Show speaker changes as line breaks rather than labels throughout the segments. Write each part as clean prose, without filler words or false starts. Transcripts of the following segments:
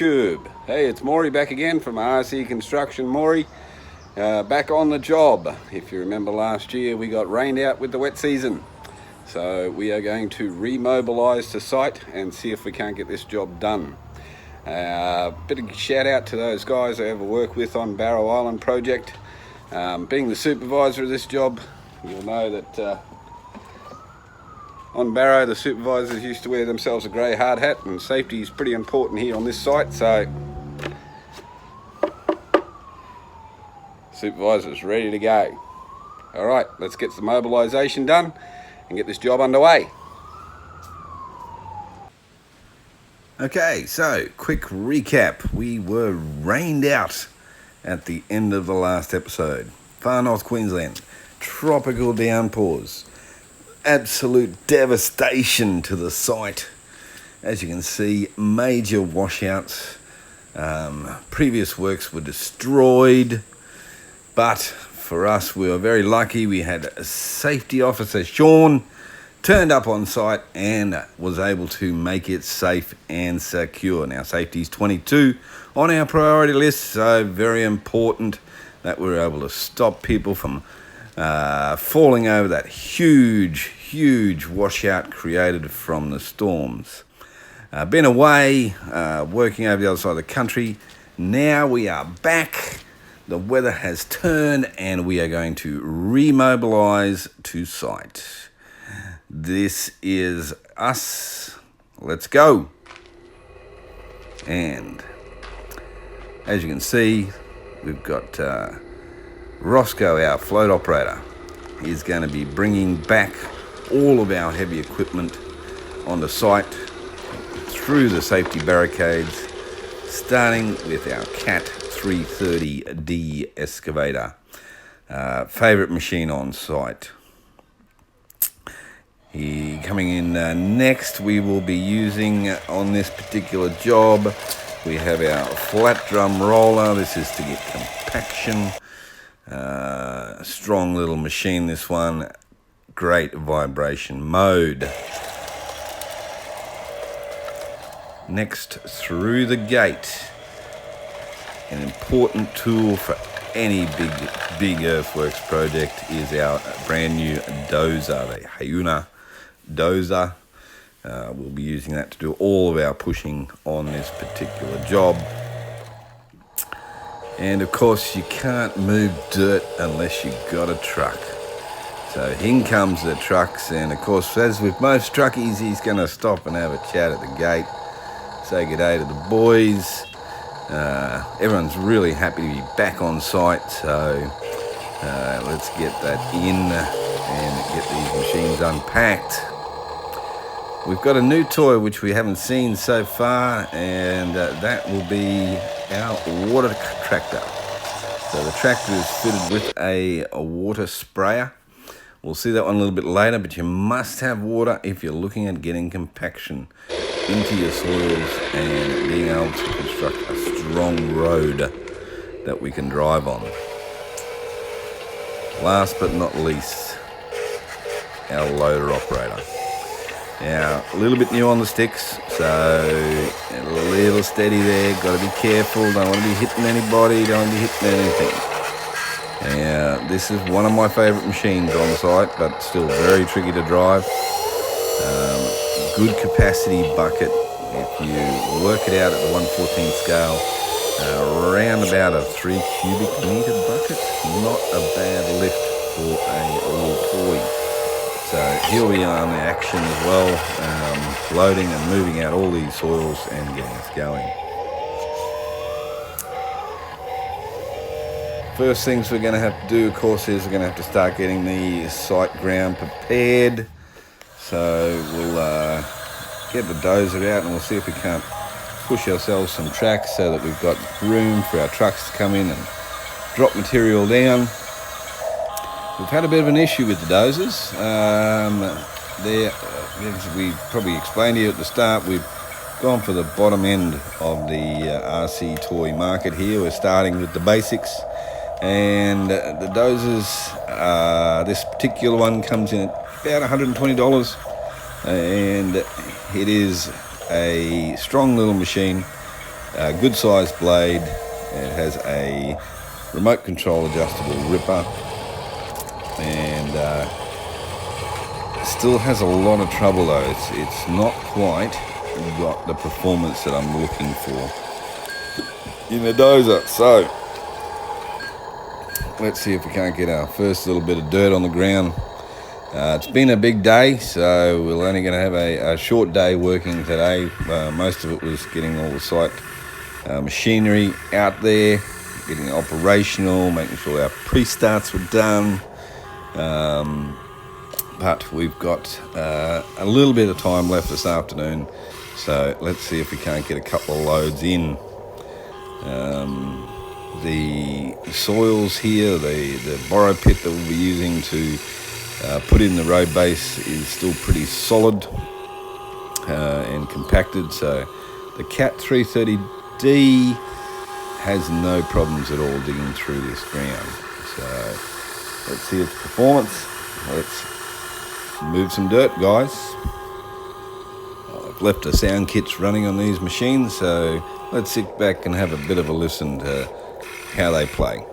YouTube. Hey, it's Maury back again from RC Construction. Maury, back on the job. If you remember last year, we got rained out with the wet season. So we are going to remobilise to site and see if we can't get this job done. Bit of shout out to those guys I ever work with on Barrow Island project. Being the supervisor of this job, you'll know that on Barrow, the supervisors used to wear themselves a grey hard hat, and safety is pretty important here on this site. So, supervisor's ready to go. All right, let's get some mobilisation done and get this job underway. Okay, so quick recap. We were rained out at the end of the last episode. Far North Queensland, tropical downpours. Absolute devastation to the site. As you can see, major washouts. Previous works were destroyed, but for us, we were very lucky. We had a safety officer, Sean, turned up on site and was able to make it safe and secure. Now, safety is 22 on our priority list, so very important that we're able to stop people from falling over that huge washout created from the storms. Been away, working over the other side of the country. Now we are back. The weather has turned and we are going to remobilise to site. This is us. Let's go. And as you can see, we've got Roscoe, our float operator. He's going to be bringing back all of our heavy equipment onto site through the safety barricades, starting with our Cat 330D excavator. Favourite machine on site. Coming in next, we will be using on this particular job, we have our flat drum roller. This is to get compaction. Strong little machine, this one. Great vibration mode. Next, through the gate, an important tool for any big earthworks project is our brand new dozer, the Hyuna dozer. We'll be using that to do all of our pushing on this particular job. And of course, you can't move dirt unless you've got a truck. So in comes the trucks, and of course, as with most truckies, he's going to stop and have a chat at the gate, say good day to the boys. Everyone's really happy to be back on site, so let's get that in and get these machines unpacked. We've got a new toy which we haven't seen so far, and that will be our water tractor. So the tractor is fitted with a water sprayer. We'll see that one a little bit later, but you must have water if you're looking at getting compaction into your soils and being able to construct a strong road that we can drive on. Last but not least, our loader operator. Now, a little bit new on the sticks, so a little steady there. Got to be careful. Don't want to be hitting anybody. Don't want to be hitting anything. Now, this is one of my favourite machines on site, but still very tricky to drive. Good capacity bucket. If you work it out at the 1/14 scale, around about a 3 cubic metre bucket. Not a bad lift for a little toy. So he'll be on the action as well, loading and moving out all these soils and getting us going. First things we're going to have to do, of course, is we're going to have to start getting the site ground prepared. So we'll get the dozer out and we'll see if we can't push ourselves some tracks so that we've got room for our trucks to come in and drop material down. We've had a bit of an issue with the dozers. As we probably explained to you at the start, we've gone for the bottom end of the RC toy market here. We're starting with the basics. And the dozers, this particular one comes in at about $120. And it is a strong little machine. Good sized blade. It has a remote control adjustable ripper, and still has a lot of trouble though. It's not quite got the performance that I'm looking for in a dozer. So let's see if we can't get our first little bit of dirt on the ground. It's been a big day, so we're only going to have a short day working today. Most of it was getting all the site machinery out there, getting it operational, making sure our pre-starts were done. But we've got a little bit of time left this afternoon, so let's see if we can't get a couple of loads in. The soils here, the borrow pit that we'll be using to put in the road base is still pretty solid and compacted, so the Cat 330D has no problems at all digging through this ground. So let's see its performance. Let's move some dirt, guys. I've left the sound kits running on these machines, so let's sit back and have a bit of a listen to how they play.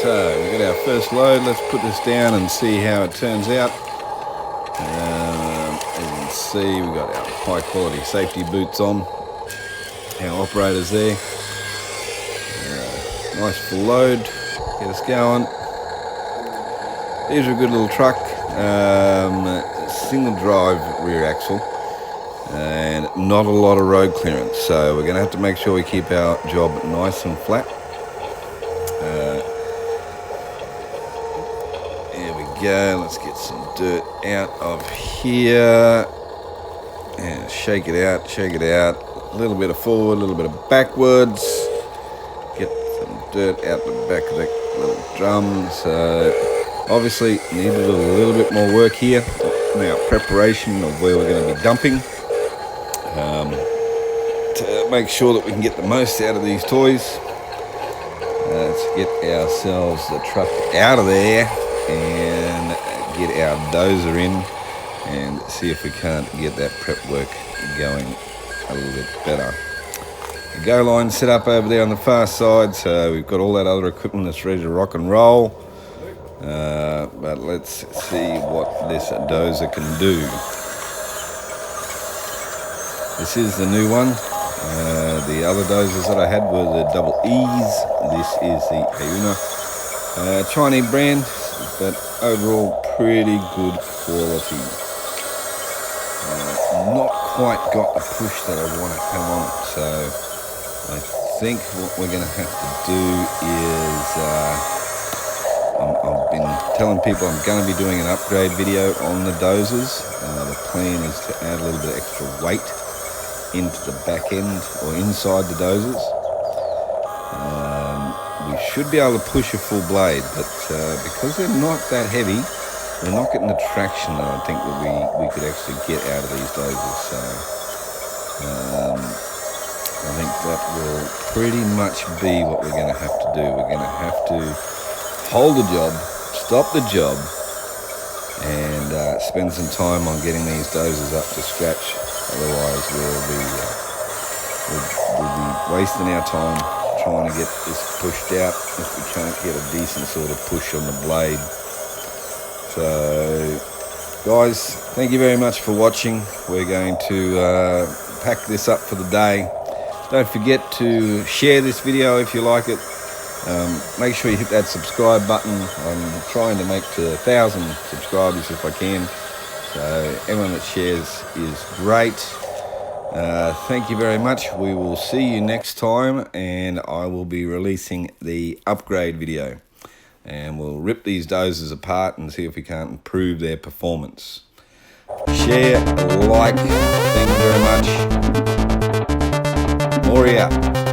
So we got our first load. Let's put this down and see how it turns out. As you can see, we got our high quality safety boots on. Our operators there. Nice full load. Get us going. These are a good little truck. Single drive rear axle. And not a lot of road clearance. So we're going to have to make sure we keep our job nice and flat. Go. Let's get some dirt out of here and shake it out, a little bit of forward, a little bit of backwards, get some dirt out the back of the little drum. So obviously need to do a little bit more work here in our preparation of where we're going to be dumping to make sure that we can get the most out of these toys. Let's get ourselves the truck out of there and get our dozer in and see if we can't get that prep work going a little bit better. The go line set up over there on the far side, so we've got all that other equipment that's ready to rock and roll. But let's see what this dozer can do. This is the new one. The other dozers that I had were the double E's. This is the Auna Chinese brand, but overall pretty good quality. Not quite got the push that I want to come on it, so I think what we're going to have to do is I've been telling people I'm going to be doing an upgrade video on the dozers. The plan is to add a little bit extra weight into the back end or inside the dozers. We should be able to push a full blade, but because they're not that heavy, we're not getting the traction that I think that we could actually get out of these dozers. So I think that will pretty much be what we're going to have to do. We're going to have to hold the job, stop the job, and spend some time on getting these dozers up to scratch. Otherwise, we'll be wasting our time trying to get this pushed out if we can't get a decent sort of push on the blade. So, guys, thank you very much for watching. We're going to pack this up for the day. Don't forget to share this video if you like it. Make sure you hit that subscribe button. I'm trying to make to 1,000 subscribers if I can. So everyone that shares is great. Thank you very much. We will see you next time, and I will be releasing the upgrade video. And we'll rip these dozers apart and see if we can't improve their performance. Share, like, thank you very much. Maury out.